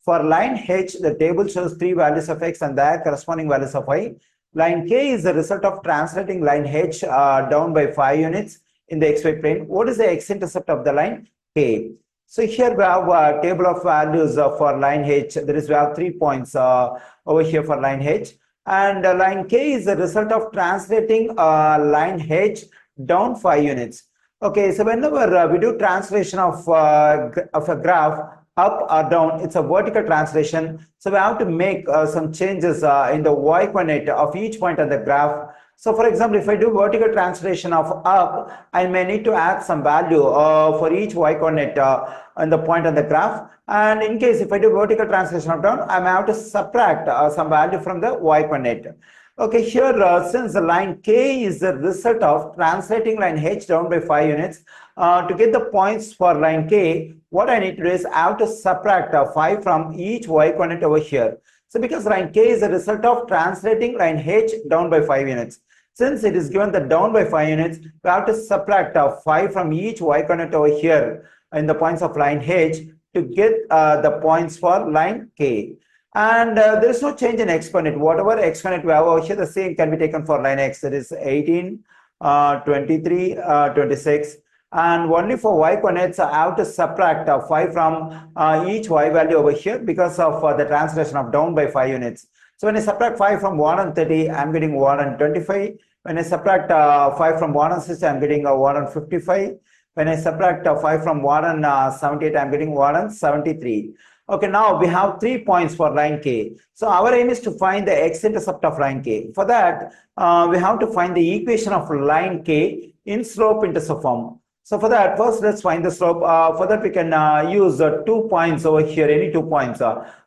For line H, the table shows 3 values of x and their corresponding values of y. Line K is the result of translating line H down by 5 units in the xy plane. What is the x-intercept of the line K? So here we have a table of values for line H. There is we have 3 points over here for line H. And line K is the result of translating line H down 5 units. Okay, so whenever we do translation of a graph up or down, it's a vertical translation. So we have to make some changes in the y coordinate of each point on the graph. So for example, if I do vertical translation of up, I may need to add some value for each y coordinate on the point on the graph. And in case if I do vertical translation of down, I may have to subtract some value from the y coordinate. Okay, here since the line K is the result of translating line H down by 5 units, to get the points for line K, what I need to do is I have to subtract 5 from each y coordinate over here. So because line K is the result of translating line H down by 5 units. Since it is given the down by 5 units, we have to subtract 5 from each y coordinate over here in the points of line H to get the points for line K. And there is no change in x coordinate. Whatever x coordinate we have over here, the same can be taken for line x. That is 18, 23, 26. And only for y coordinates, I have to subtract 5 from each y value over here because of the translation of down by 5 units. So when I subtract 5 from 130, I'm getting 125. When I subtract 5 from 160, I'm getting 155. When I subtract 5 from 178, I'm getting 173. Okay, now we have 3 points for line K. So our aim is to find the x-intercept of line K. For that, we have to find the equation of line K in slope-intercept form. So for that, first let's find the slope. For that, we can use 2 points over here, any 2 points.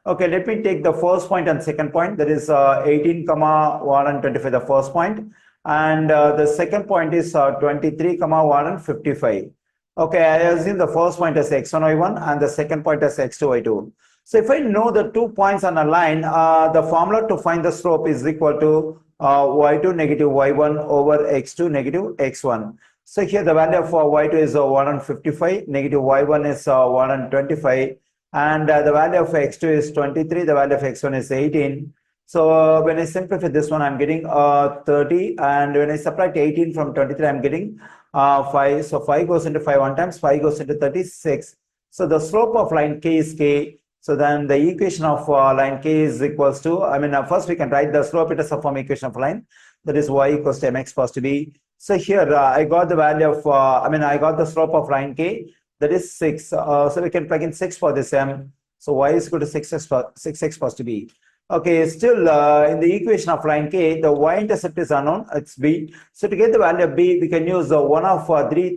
Okay, let me take the first point and second point. That is 18, 125, the first point. And the second point is 23, 155. Okay, I assume the first point is x1, y1 and the second point is x2, y2. So if I know the 2 points on a line, the formula to find the slope is equal to y2 negative y1 over x2 negative x1. So here the value of y2 is 155, negative y1 is 125, and the value of x2 is 23, the value of x1 is 18. So when I simplify this one, I'm getting 30, and when I subtract 18 from 23, I'm getting 5. So 5 goes into 5 one times, 5 goes into 36. So the slope of line K is K. So then the equation of line K is equals to, first we can write the slope-intercept form equation of line. That is y equals to mx plus to b. So here I got the value of, I got the slope of line K, that is 6. So we can plug in 6 for this m. So y is equal to 6x plus to b. Okay, still in the equation of line K, the y-intercept is unknown, it's b. So to get the value of b, we can use one of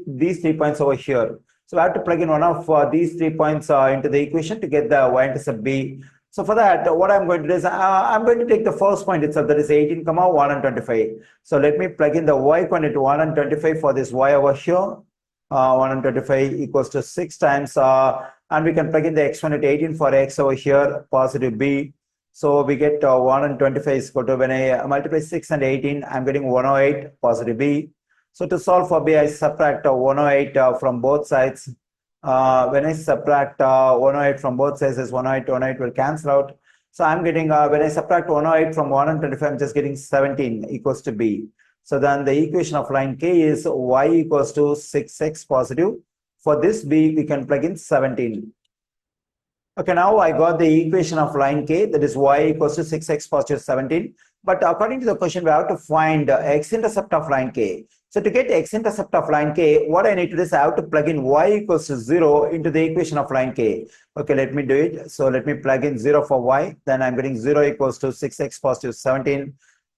these 3 points over here. So we have to plug in one of these 3 points into the equation to get the y-intercept b. So for that, what I'm going to do is I'm going to take the first point itself, that is 18, 125. So let me plug in the y coordinate 125 for this y over here. 125 equals to 6 times, and we can plug in the x coordinate 18 for x over here, positive b. So we get 125 is equal to, when I multiply 6 and 18, I'm getting 108, positive b. So to solve for b, I subtract 108 from both sides. When I subtract 108 from both sides, 108 will cancel out. So I'm getting, when I subtract 108 from 125, I'm just getting 17 equals to b. So then the equation of line K is y equals to 6x positive. For this b, we can plug in 17. Okay, now I got the equation of line K, that is y equals to 6x positive 17. But according to the question, we have to find x-intercept of line K. So to get x-intercept of line K, what I need to do is I have to plug in y equals to 0 into the equation of line K. Okay, let me do it. So let me plug in 0 for y. Then I'm getting 0 equals to 6x positive 17.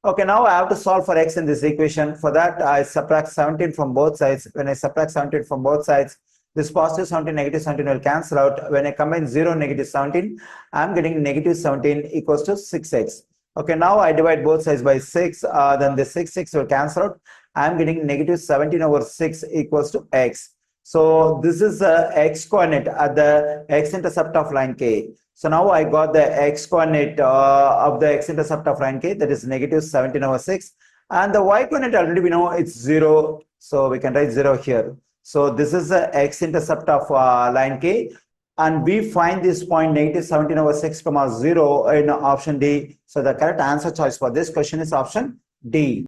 Okay, now I have to solve for x in this equation. For that, I subtract 17 from both sides. When I subtract 17 from both sides, this positive 17, negative 17 will cancel out. When I combine 0, negative 17, I'm getting negative 17 equals to 6x. Okay, now I divide both sides by 6. Then the 6 will cancel out. I'm getting negative 17 over 6 equals to x. So this is the x coordinate at the x-intercept of line K. So now I got the x coordinate of the x-intercept of line K, that is negative 17 over 6. And the y coordinate already we know it's 0. So we can write 0 here. So this is the x-intercept of line K. and we find this point negative 17 over 6 comma 0 in option D. So the correct answer choice for this question is option D.